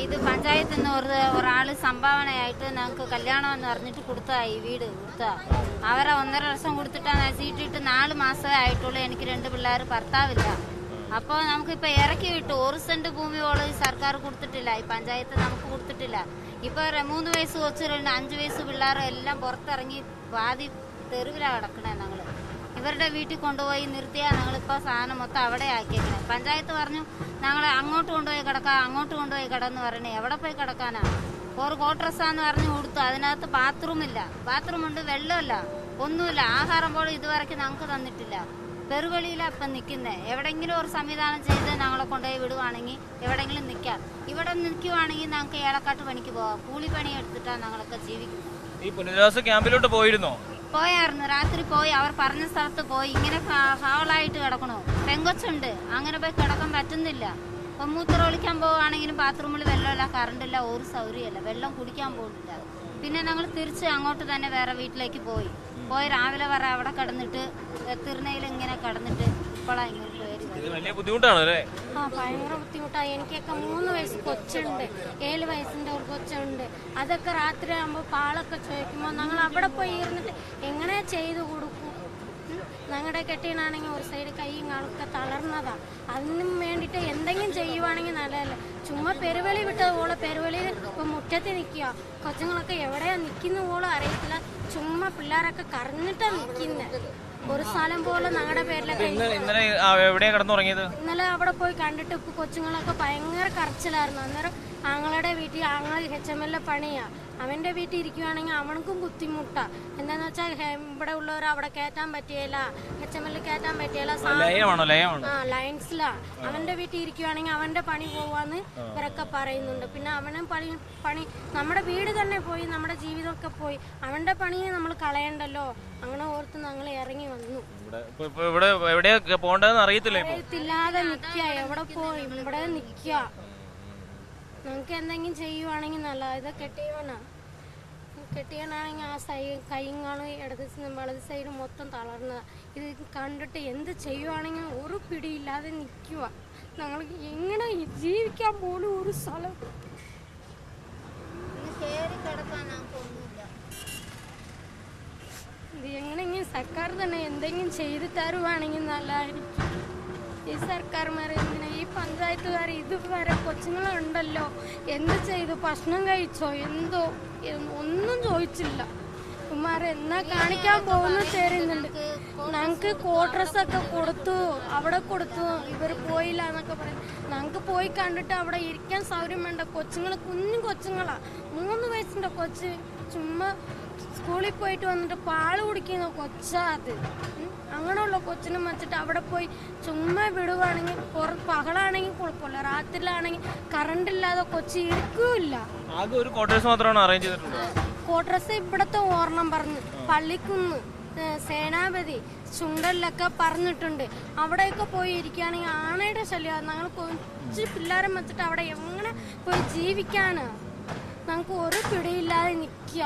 ഇത് പഞ്ചായത്തിൽ നിന്ന് ഒരാൾ സംഭാവനയായിട്ട് ഞങ്ങൾക്ക് കല്യാണം എന്ന് പറഞ്ഞിട്ട് കൊടുത്താ ഈ വീട് കൊടുത്താ. അവരെ 1.5 വർഷം കൊടുത്തിട്ടാണ് സീറ്റിട്ട് 4 മാസമേ ആയിട്ടുള്ളൂ. എനിക്ക് 2 പിള്ളേർ, ഭർത്താവില്ല. അപ്പോൾ നമുക്കിപ്പോൾ ഇറക്കി വിട്ടു. 1 സെന്റ് ഭൂമിയോളം സർക്കാർ കൊടുത്തിട്ടില്ല, ഈ പഞ്ചായത്ത് നമുക്ക് കൊടുത്തിട്ടില്ല. ഇപ്പോൾ 3 വയസ്സ് കൊച്ചുകളുണ്ട്, 5 വയസ്സ് പിള്ളേർ എല്ലാം പുറത്തിറങ്ങി പാതി തെരുവിലാണ് കിടക്കണേ. ഞങ്ങൾ ഇവരുടെ വീട്ടിൽ കൊണ്ടുപോയി നിർത്തിയാൽ ഞങ്ങളിപ്പോൾ സാധനം മൊത്തം അവിടെ ആക്കിയേക്കണേ. പഞ്ചായത്ത് പറഞ്ഞു ഞങ്ങളെ അങ്ങോട്ട് കൊണ്ടുപോയി കിടക്കാം, അങ്ങോട്ട് കൊണ്ടുപോയി കിടന്ന് പറയണേ. എവിടെ പോയി കിടക്കാനാ? ഒരു കോട്രസ്സാന്ന് പറഞ്ഞ് കൊടുത്തു. അതിനകത്ത് ബാത്റൂമില്ല, ബാത്റൂമുണ്ട്, വെള്ളമില്ല, ഒന്നുമില്ല. ആഹാരം പോലും ഇതുവരെയ്ക്ക് ഞങ്ങൾക്ക് തന്നിട്ടില്ല. പെരുവെളിയിലാണ് ഇപ്പം നിൽക്കുന്നത്. എവിടെയെങ്കിലും ഒരു സംവിധാനം ചെയ്ത് ഞങ്ങളെ കൊണ്ടുപോയി വിടുവാണെങ്കിൽ എവിടെയെങ്കിലും നിൽക്കാം. ഇവിടെ നിൽക്കുവാണെങ്കിൽ ഞങ്ങൾക്ക് ഏലക്കാട്ട് പണിക്ക് പോകാം. കൂലിപ്പണി എടുത്തിട്ടാണ് ഞങ്ങളൊക്കെ ജീവിക്കുന്നത്. ഈ പുനരധിവാസ ക്യാമ്പിലോട്ട് പോയിരുന്നോ? പോയായിരുന്നു, രാത്രി പോയി. അവർ പറഞ്ഞ സ്ഥലത്ത് പോയി. ഇങ്ങനെ ഫാവളായിട്ട് കിടക്കണോ? പെങ്കൊച്ചുണ്ട്, അങ്ങനെ പോയി കിടക്കാൻ പറ്റുന്നില്ല. ഇപ്പം മൂത്രം ഒളിക്കാൻ പോവുകയാണെങ്കിലും ബാത്റൂമിൽ വെള്ളമില്ല, കറണ്ടില്ല, ഒരു സൗകര്യമില്ല, വെള്ളം കുടിക്കാൻ പോകുന്നില്ല. പിന്നെ ഞങ്ങൾ തിരിച്ച് അങ്ങോട്ട് തന്നെ വേറെ വീട്ടിലേക്ക് പോയി. രാവിലെ വരെ അവിടെ കിടന്നിട്ട് തിരുനയിൽ ഇങ്ങനെ കിടന്നിട്ട് ഇപ്പോഴാണ് ഇങ്ങോട്ട് വരും. വലിയ ബുദ്ധിമുട്ടാണ് അല്ലേ? ഭയങ്കര ബുദ്ധിമുട്ടാണ്. എനിക്കൊക്കെ 3 വയസ്സ് കൊച്ചുണ്ട്, 7 വയസ്സിന്റെ ഒരു കൊച്ചുണ്ട്. അതൊക്കെ രാത്രി ആകുമ്പോൾ പാളൊക്കെ ചോദിക്കുമ്പോൾ ഞങ്ങൾ അവിടെ പോയി ഇരുന്നിട്ട് എങ്ങനെ ചെയ്തു കൊടുക്കും? ഞങ്ങളുടെ കെട്ടിയനാണെങ്കിൽ ഒരു സൈഡ് കൈയും കാലൊക്കെ തളർന്നതാണ്. അതിനും വേണ്ടിയിട്ട് എന്തെങ്കിലും ചെയ്യുവാണെങ്കിൽ നല്ലതല്ല. ചുമ്മാ പെരുവെളി വിട്ടത് പോലെ പെരുവെളിയിൽ ഇപ്പം മുറ്റത്ത് നിൽക്കുക. കൊച്ചുങ്ങളൊക്കെ എവിടെയാണ് നിൽക്കുന്ന പോലും അറിയത്തില്ല. ചുമ്മാ പിള്ളേരൊക്കെ കറഞ്ഞിട്ടാണ് നിൽക്കുന്നത്. ഒരു സ്ഥലം പോലെ ഞങ്ങളുടെ പേരിലൊക്കെ. ഇന്നലെ അവിടെ പോയി കണ്ടിട്ട് ഇപ്പൊ കൊച്ചുങ്ങളൊക്കെ ഭയങ്കര കരച്ചിലായിരുന്നു. അന്നേരം ആങ്ങളുടെ വീട്ടിൽ ആങ്ങൾ HML പണിയാ. അവന്റെ വീട്ടിൽ ഇരിക്കുവാണെങ്കിൽ അവനക്കും ബുദ്ധിമുട്ടാ. എന്താന്ന് വെച്ചാൽ ഇവിടെ ഉള്ളവർ അവിടെ കയറ്റാൻ പറ്റിയല്ല, HML കയറ്റാൻ പറ്റിയല്ല, ലൈൻസിലാ. അവന്റെ വീട്ടിൽ ഇരിക്കുവാണെങ്കിൽ അവന്റെ പണി പോവാന്ന് ഇവരൊക്കെ പറയുന്നുണ്ട്. പിന്നെ അവനും പണി നമ്മുടെ വീട് തന്നെ പോയി, നമ്മുടെ ജീവിതമൊക്കെ പോയി. അവന്റെ പണിയെ നമ്മൾ കളയണ്ടല്ലോ. അങ്ങനെ ഓർത്ത് ഞങ്ങൾ ഇറങ്ങി വന്നു. അറിയത്തില്ലാതെ നിക്ക, എവിടെ പോയി ഇവിടെ നിക്ക. നമുക്ക് എന്തെങ്കിലും ചെയ്യുവാണെങ്കിൽ നല്ല. ഇത് കെട്ടിയവനാണെങ്കിൽ ആ കൈയും കാണും, വലത് സൈഡ് മൊത്തം തളർന്നതാ. ഇത് കണ്ടിട്ട് എന്ത് ചെയ്യുവാണെങ്കിൽ ഒരു പിടിയില്ലാതെ നിൽക്കുക. ഞങ്ങൾക്ക് എങ്ങനെ ജീവിക്കാൻ പോലും ഒരു സ്ഥലം. ഇത് എങ്ങനെയെങ്കിലും സർക്കാർ തന്നെ എന്തെങ്കിലും ചെയ്തു തരുവാണെങ്കിൽ നല്ലതായിരിക്കും. ഈ സർക്കാർമാർ എന്തിനാ, ഈ പഞ്ചായത്തുകാർ ഇതുവരെ കൊച്ചുങ്ങളുണ്ടല്ലോ എന്ത് ചെയ്തു? ഭക്ഷണം കഴിച്ചോ? എന്തോ ഒന്നും ചോദിച്ചില്ല. ഇവന്മാരെ എന്നാ കാണിക്കാൻ പോകുന്നു തരുന്നുണ്ട്. ഞങ്ങൾക്ക് കോട്രസ്സൊക്കെ കൊടുത്തു, അവിടെ കൊടുത്തു, ഇവർ പോയില്ല എന്നൊക്കെ പറയും. ഞങ്ങൾക്ക് പോയി കണ്ടിട്ട് അവിടെ ഇരിക്കാൻ സൗകര്യം വേണ്ട. കൊച്ചുങ്ങൾ കുഞ്ഞു കൊച്ചുങ്ങളാ, 3 വയസ്സിന്റെ കൊച്ച്. ചുമ്മാ സ്കൂളിൽ പോയിട്ട് വന്നിട്ട് പാല് കുടിക്കുന്ന കൊച്ചാ അത്. അങ്ങനെയുള്ള കൊച്ചിനും വെച്ചിട്ട് അവിടെ പോയി ചുമ്മാ വിടുവാണെങ്കിൽ പകലാണെങ്കിൽ കുഴപ്പമില്ല, രാത്രിയിലാണെങ്കിൽ കറണ്ട് ഇല്ലാതെ കൊച്ചി ഇരിക്കൂല്ല. കോട്രസ് ഇവിടത്തെ ഓർണം പറഞ്ഞു, പള്ളിക്കുന്ന്, സേനാപതി, ചുണ്ടലിലൊക്കെ പറഞ്ഞിട്ടുണ്ട്. അവിടെയൊക്കെ പോയി ഇരിക്കുകയാണെങ്കിൽ ആനയുടെ ശല്യം. ഞങ്ങൾ കൊച്ചു പിള്ളേരെ വെച്ചിട്ട് അവിടെ എങ്ങനെ പോയി ജീവിക്കാനാ? ഞങ്ങൾക്ക് ഒരു പിടിയില്ലാതെ നിൽക്കുക.